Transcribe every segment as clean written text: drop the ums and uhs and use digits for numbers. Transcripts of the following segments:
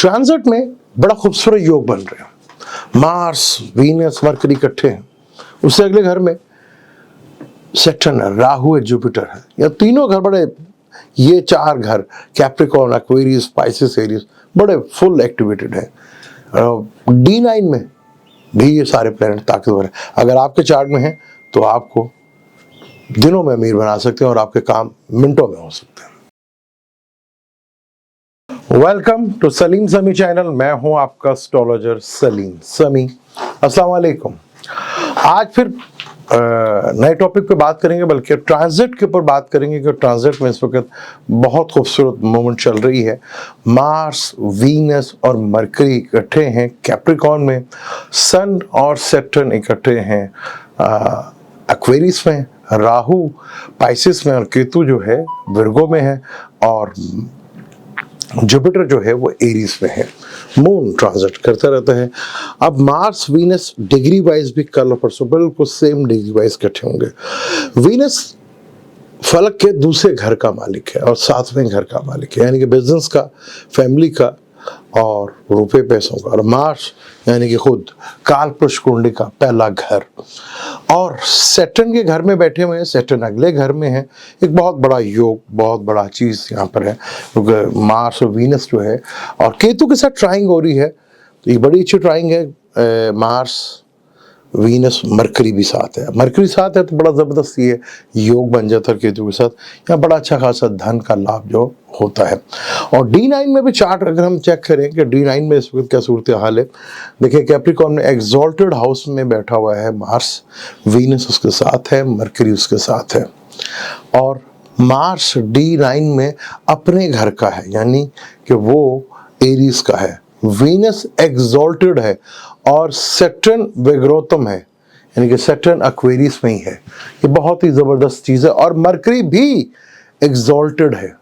Transit में बड़ा खूबसूरत योग बन रहे हैं। मार्स, वीनस, मरकरी इकट्ठे हैं। उससे अगले घर में सैटर्न है, राहु है, जुपिटर है। या तीनों घर बड़े, ये चार घर कैप्रिकॉर्न, एक्वेरियस, स्पाइसिस, एरियस बड़े फुल एक्टिवेटेड है। D9 में भी ये सारे प्लैनेट ताकतवर है। अगर आपके चार्ट में है तो आपको दिनों में अमीर बना सकते हैं और आपके काम मिनटों में हो सकते हैं। वेलकम टू सलीम समी चैनल। मैं हूं आपका एस्ट्रोलॉजर सलीम समी। अस्सलाम वालेकुम। आज फिर नए टॉपिक पे बात करेंगे, बल्कि ट्रांजिट के ऊपर बात करेंगे कि ट्रांजिट में इस वक्त बहुत खूबसूरत मोमेंट चल रही है। मार्स, वीनस और मरकरी इकट्ठे हैं कैप्रिकॉर्न में। सन और सैटर्न इकट्ठे हैं एक्वेरियस में। राहु पाइसिस में और केतु जो है विर्गो में है। और जुपिटर जो है वो एरीज में है। मून ट्रांजिट करता रहता है। अब मार्स वीनस डिग्री वाइज भी कल और परसों बिल्कुल सेम डिग्री वाइज इकट्ठे होंगे। वीनस फलक के दूसरे घर का मालिक है और सातवें घर का मालिक है, यानी कि बिजनेस का, फैमिली का और रुपए पैसों का। और मार्स यानी कि खुद कालपुरुष कुंडली का पहला घर। और सैटर्न के घर में बैठे हुए हैं। सैटर्न अगले घर में है। एक बहुत बड़ा योग, बहुत बड़ा चीज यहाँ पर है, क्योंकि मार्स और वीनस जो है और केतु के साथ ट्राइंग हो रही है। तो ये बड़ी अच्छी ट्राइंग है। मार्स, वीनस, मरकरी भी साथ है। मरकरी साथ है तो बड़ा ज़बरदस्त ये योग बन जाता है केतु के साथ। यहाँ बड़ा अच्छा खासा धन का लाभ जो होता है। और D9 में भी चार्ट अगर हम चेक करें कि D9 में इस वक्त क्या सूरत हाल है। देखिए कैप्रिकॉर्न में एग्जॉल्टेड हाउस में बैठा हुआ है मार्स। वीनस उसके साथ है, मरकरी उसके साथ है। और मार्स D9 में अपने घर का है, यानी कि वो एरीज का है। वीनस एग्जॉल्टेड है और सैटर्न विग्रोतम है, यानी कि सैटर्न एक्वेरियस में ही है। ये बहुत ही जबरदस्त चीज है। और मरकरी भी एग्जॉल्टेड है।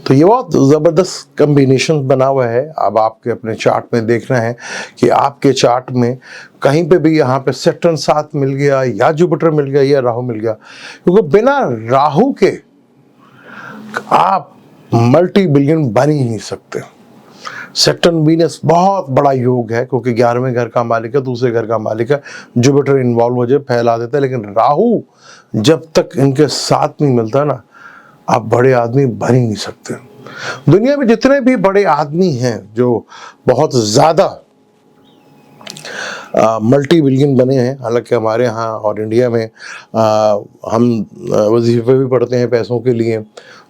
तो ये बहुत जबरदस्त कॉम्बिनेशन बना हुआ है। अब आपके अपने चार्ट में देखना है कि आपके चार्ट में कहीं पे भी यहाँ पे सैटर्न साथ मिल गया या जुपिटर मिल गया या राहु मिल गया, क्योंकि बिना राहु के आप मल्टी बिलियन बन ही नहीं सकते। सैटर्न वीनस बहुत बड़ा योग है, क्योंकि 11वें घर का मालिक है, दूसरे घर का मालिक है। जुपिटर इन्वॉल्व हो जाए फैला देता है, लेकिन राहु जब तक इनके साथ नहीं मिलता ना, आप बड़े आदमी बन ही नहीं सकते। दुनिया में जितने भी बड़े आदमी हैं जो बहुत ज्यादा मल्टी बिलियन बने हैं, हालांकि हमारे यहाँ और इंडिया में हम वजीफे भी पढ़ते हैं पैसों के लिए,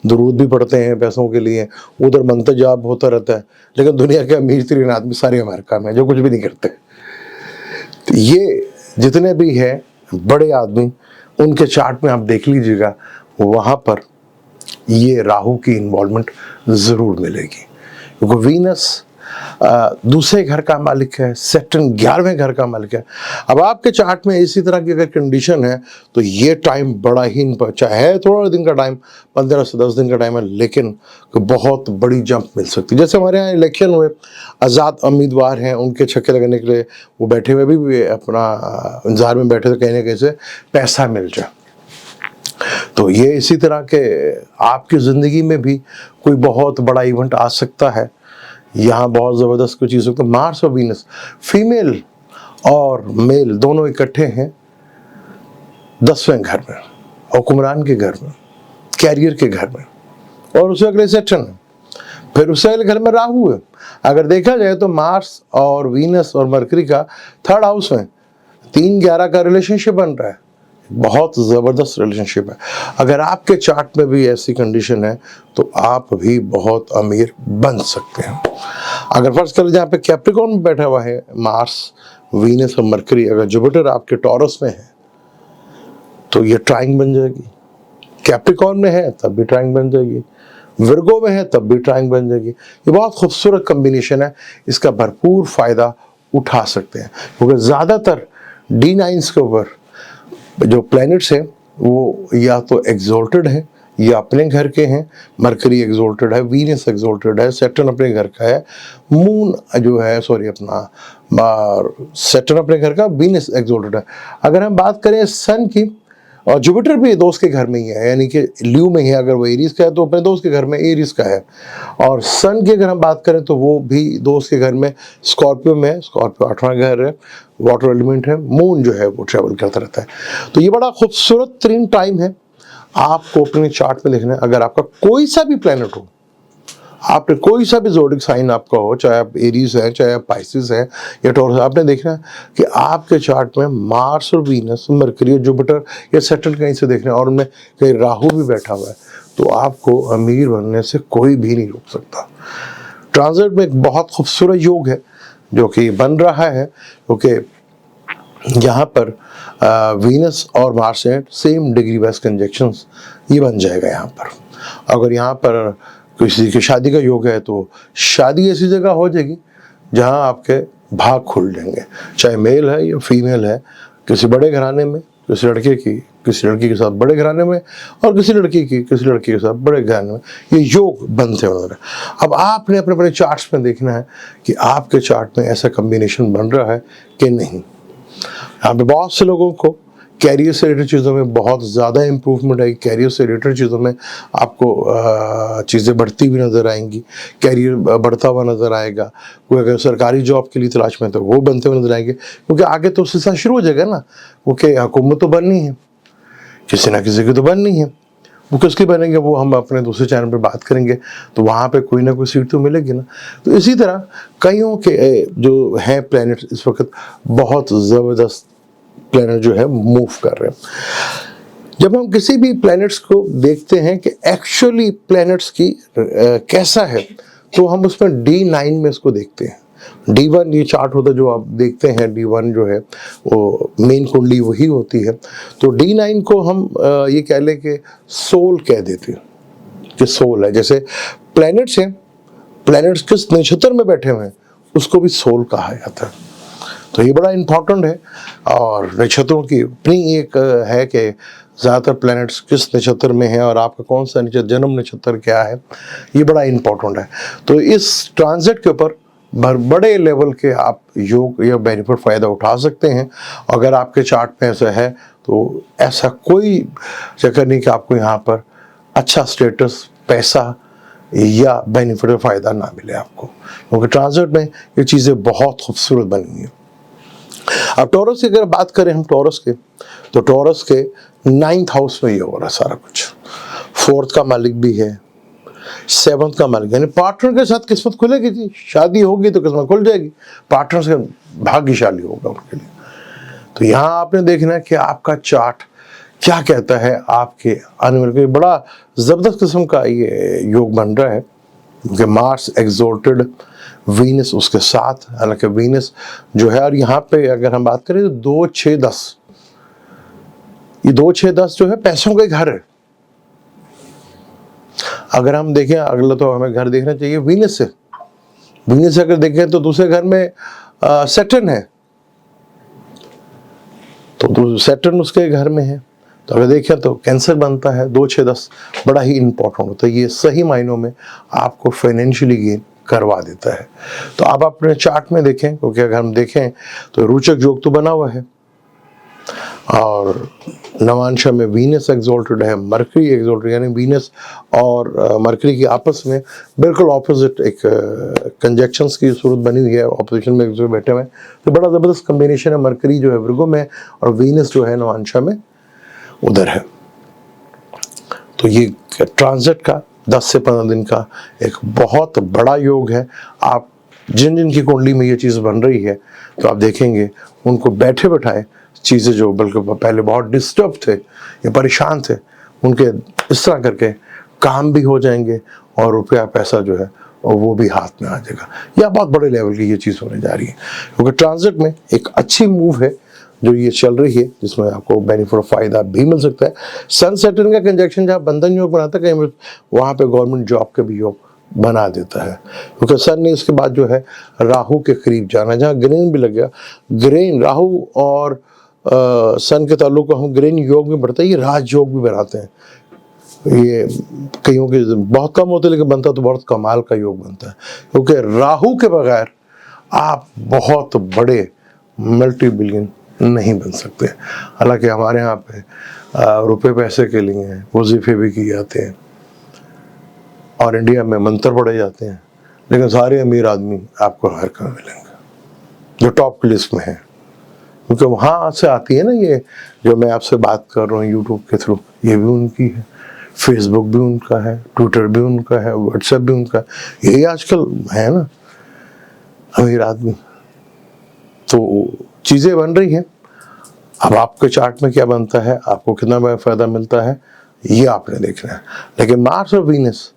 दुरूद भी पढ़ते हैं पैसों के लिए, उधर मंतजाब होता रहता है, लेकिन दुनिया के अमीर तरीन आदमी सारे अमेरिका में जो कुछ भी नहीं करते। तो ये जितने भी हैं बड़े आदमी, उनके चार्ट में आप देख लीजिएगा, वहाँ पर ये राहु की इन्वॉल्वमेंट ज़रूर मिलेगी, क्योंकि वीनस दूसरे घर का मालिक है, सैटर्न 11वें घर का मालिक है। अब आपके चार्ट में इसी तरह की अगर कंडीशन है तो ये टाइम बड़ा ही, चाहे थोड़ा दिन का टाइम, 15 से 10 दिन का टाइम है, लेकिन बहुत बड़ी जंप मिल सकती है। जैसे हमारे यहाँ इलेक्शन हुए, आज़ाद उम्मीदवार हैं, उनके छक्के लगाने के लिए वो बैठे हुए भी अपना इंतजार में बैठे थे, कहीं ना कहीं से पैसा मिल जाए। तो ये इसी तरह के आपकी ज़िंदगी में भी कोई बहुत बड़ा इवेंट आ सकता है। यहाँ बहुत ज़बरदस्त कुछ चीज़ होती है। मार्स और वीनस, फीमेल और मेल दोनों इकट्ठे हैं 10वें घर में, हुक्मरान के घर में, कैरियर के घर में। और उससे अगले सैटर्न है, फिर उससे अगले घर में राहु है। अगर देखा जाए तो मार्स और वीनस और मरकरी का 3rd हाउस में 3-11 का रिलेशनशिप बन रहा है। बहुत ज़बरदस्त रिलेशनशिप है। अगर आपके चार्ट में भी ऐसी कंडीशन है तो आप भी बहुत अमीर बन सकते हैं। अगर फर्ज करें जहाँ पे कैप्रिकॉर्न में बैठा हुआ है मार्स, वीनस और मरकरी, अगर जुपिटर आपके टॉरस में है तो ये ट्राइंग बन जाएगी। कैप्रिकॉर्न में है तब भी ट्राइंग बन जाएगी, विर्गो में है तब भी ट्राइंग बन जाएगी। ये बहुत खूबसूरत कॉम्बिनेशन है, इसका भरपूर फ़ायदा उठा सकते हैं, क्योंकि ज़्यादातर D9 के ऊपर जो प्लैनेट्स हैं वो या तो एग्जॉल्टेड है या अपने घर के हैं। मरकरी एग्जॉल्टेड है, वीनस एग्जॉल्टेड है, सैटर्न अपने घर का है, मून जो है सैटर्न अपने घर का, वीनस एग्जॉल्टेड है। अगर हम बात करें सन की और जुपिटर भी दोस्त के घर में ही है, यानी कि ल्यू में ही है। अगर वो एरीज का है तो अपने दोस्त के घर में एरीज का है। और सन की अगर हम बात करें तो वो भी दोस्त के घर में स्कॉर्पियो में है। स्कॉर्पियो 8वां घर है, वाटर एलिमेंट है। मून जो है वो ट्रेवल करता रहता है। तो ये बड़ा खूबसूरत तरीन टाइम है आपको अपने चार्ट में देखना है। अगर आपका कोई सा भी प्लैनेट हो, आपने कोई सा भी ज़ोडिक साइन आपका हो, चाहे आप एरीज है, चाहे आप पाइसिस है या टॉरस, आपने देखना है कि आपके चार्ट में मार्स और वीनस, मरकरी, जुपिटर या सैटर्न कहीं से देखना है, और उनमें कहीं राहु भी बैठा हुआ है, तो आपको अमीर बनने से कोई भी नहीं रोक सकता। ट्रांजिट में एक बहुत खूबसूरत योग है जो कि बन रहा है, क्योंकि यहाँ पर वीनस और मार्स हैं सेम डिग्री वाइज कंजक्शंस, ये बन जाएगा यहाँ पर। अगर यहाँ पर किसी की शादी का योग है तो शादी ऐसी जगह हो जाएगी जहाँ आपके भाग खुल जाएंगे, चाहे मेल है या फीमेल है, किसी बड़े घराने में, किसी लड़की के साथ बड़े घराने में, और किसी लड़की के साथ बड़े घराने में, ये योग बनते हैं। अब आपने अपने अपने चार्ट्स में देखना है कि आपके चार्ट में ऐसा कम्बिनेशन बन रहा है कि नहीं। यहाँ पे बहुत से लोगों को कैरियर से रिलेटेड चीज़ों में बहुत ज़्यादा इम्प्रूवमेंट आएगी। कैरियर से रिलेटेड चीज़ों में आपको चीज़ें बढ़ती हुई नज़र आएंगी, कैरियर बढ़ता हुआ नज़र आएगा। कोई अगर सरकारी जॉब के लिए तलाश में तो वो बनते हुए नज़र आएंगे, क्योंकि आगे तो सिलसिला शुरू हो जाएगा ना। क्योंकि हुकूमत तो बननी है, किसी ना किसी की तो बननी है। वो किसकी बनेंगे वो हम अपने दूसरे चैनल पर बात करेंगे, तो वहाँ पे कोई ना कोई सीट तो मिलेगी ना। तो इसी तरह कईयों के जो हैं प्लैनेट इस वक्त बहुत ज़बरदस्त प्लैनेट जो है मूव कर रहे हैं। जब हम किसी भी प्लैनेट्स को देखते हैं कि एक्चुअली प्लैनेट्स की कैसा है, तो हम उसमें D9 में इसको देखते हैं। D1 ये चार्ट होता है जो आप देखते हैं, D1 जो है वो मेन कुंडली वही होती है। तो D9 को हम ये कह लें कि सोल कह देते हैं कि सोल है। जैसे प्लैनेट्स हैं, प्लैनेट्स किस नक्षत्र में बैठे हुए हैं उसको भी सोल कहा जाता है। तो ये बड़ा इम्पॉर्टेंट है। और नक्षत्रों की अपनी एक है कि ज़्यादातर प्लैनेट्स किस नक्षत्र में है और आपका कौन सा नक्षत्र, जन्म नक्षत्र क्या है, ये बड़ा इम्पॉर्टेंट है। तो इस ट्रांजिट के ऊपर बड़े लेवल के आप योग या बेनिफिट फ़ायदा उठा सकते हैं। अगर आपके चार्ट में ऐसा है तो ऐसा कोई चक्कर नहीं कि आपको यहाँ पर अच्छा स्टेटस, पैसा या बेनिफिट फ़ायदा ना मिले आपको, क्योंकि ट्रांजिट में ये चीज़ें बहुत खूबसूरत बनी हुई हैं। अब टॉरस की अगर बात करें हम टॉरस के, तो टॉरस के 9th हाउस में ये हो रहा है सारा कुछ। 4th का मालिक भी है, 7th का मालिक, यानी पार्टनर के साथ किस्मत खुलेगी जी। शादी होगी तो किस्मत खुल जाएगी, पार्टनर से भाग्यशाली होगा उनके लिए। तो यहाँ आपने देखना है कि आपका चार्ट क्या कहता है आपके आने वाले। बड़ा ज़बरदस्त किस्म का ये योग बन रहा है, क्योंकि मार्स एक्सोल्टेड, वीनस उसके साथ। हालांकि वीनस जो है, और यहाँ पे अगर हम बात करें तो 2, 6, 10, ये 2, 6, 10 जो है पैसों के घर है। अगर हम देखें अगला तो हमें घर देखना चाहिए वीनस से। वीनस से अगर देखें तो दूसरे घर में सैटर्न है, तो सैटर्न उसके घर में है। तो अगर देखें तो कैंसर बनता है। 2, 6, 10 बड़ा ही इंपॉर्टेंट होता है। ये सही मायनों में आपको फाइनेंशियली गेन करवा देता है। तो आप अपने चार्ट में देखें, क्योंकि अगर हम देखें तो रोचक योग तो बना हुआ है। और नवांशा में वीनस एक्सोल्टेड है, मरकरी एक्सोल्टेड, यानी वीनस और मरकरी की आपस में बिल्कुल ऑपोजिट एक कंजक्शंस की सूरत बनी हुई है, ऑपोजिशन में एक दूसरे बैठे हुए हैं। तो बड़ा ज़बरदस्त कम्बिनेशन है। मरकरी जो है वृगो में और वीनस जो है नवांशा में उधर है। तो ये ट्रांजिट का 10 से 15 दिन का एक बहुत बड़ा योग है। आप जिन की कुंडली में ये चीज़ बन रही है, तो आप देखेंगे उनको बैठे बैठाए चीज़ें जो बल्कि पहले बहुत डिस्टर्ब थे या परेशान थे, उनके इस तरह करके काम भी हो जाएंगे और रुपया पैसा जो है और वो भी हाथ में आ जाएगा। या बहुत बड़े लेवल की ये चीज़ होने जा रही है, क्योंकि ट्रांजिट में एक अच्छी मूव है जो ये चल रही है, जिसमें आपको बेनिफिट और फायदा भी मिल सकता है। सन सैटर्न का कंजक्शन जहाँ बंधन योग बनाता है, कहीं वहाँ पे गवर्नमेंट जॉब के भी योग बना देता है, क्योंकि सन ने इसके बाद जो है राहु के करीब जाना, जहाँ ग्रेन भी लग गया। ग्रेन, राहु और सन के ताल्लुक को हम ग्रेन योग में बढ़ता है, ये राजयोग भी बनाते हैं। ये कईयों के बहुत कम होते, लेकिन बनता तो बहुत कमाल का योग बनता है, क्योंकि राहु के बगैर आप बहुत बड़े मल्टी बिलियन नहीं बन सकते। हालांकि हमारे यहाँ पे रुपए पैसे के लिए वजीफे भी किए जाते हैं और इंडिया में मंत्र पढ़े जाते हैं, लेकिन सारे अमीर आदमी आपको अमेरिका में मिलेंगे जो टॉप लिस्ट में है, क्योंकि वहाँ से आती है ना ये जो मैं आपसे बात कर रहा हूँ यूट्यूब के थ्रू, ये भी उनकी है, फेसबुक भी उनका है, ट्विटर भी उनका है, व्हाट्सएप भी उनका है, यही आजकल है ना अमीर आदमी। तो चीज़ें बन रही हैं। अब आपके चार्ट में क्या बनता है, आपको कितना फायदा मिलता है, ये आपने देखना है। लेकिन मार्स और वीनस,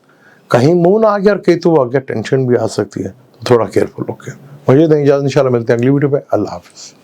कहीं मून आ गया और केतु आ गया, टेंशन भी आ सकती है, तो थोड़ा केयरफुल होके। मुझे नहीं इजाज़त, इंशाल्लाह मिलते हैं अगली वीडियो पे। अल्लाह हाफिज़।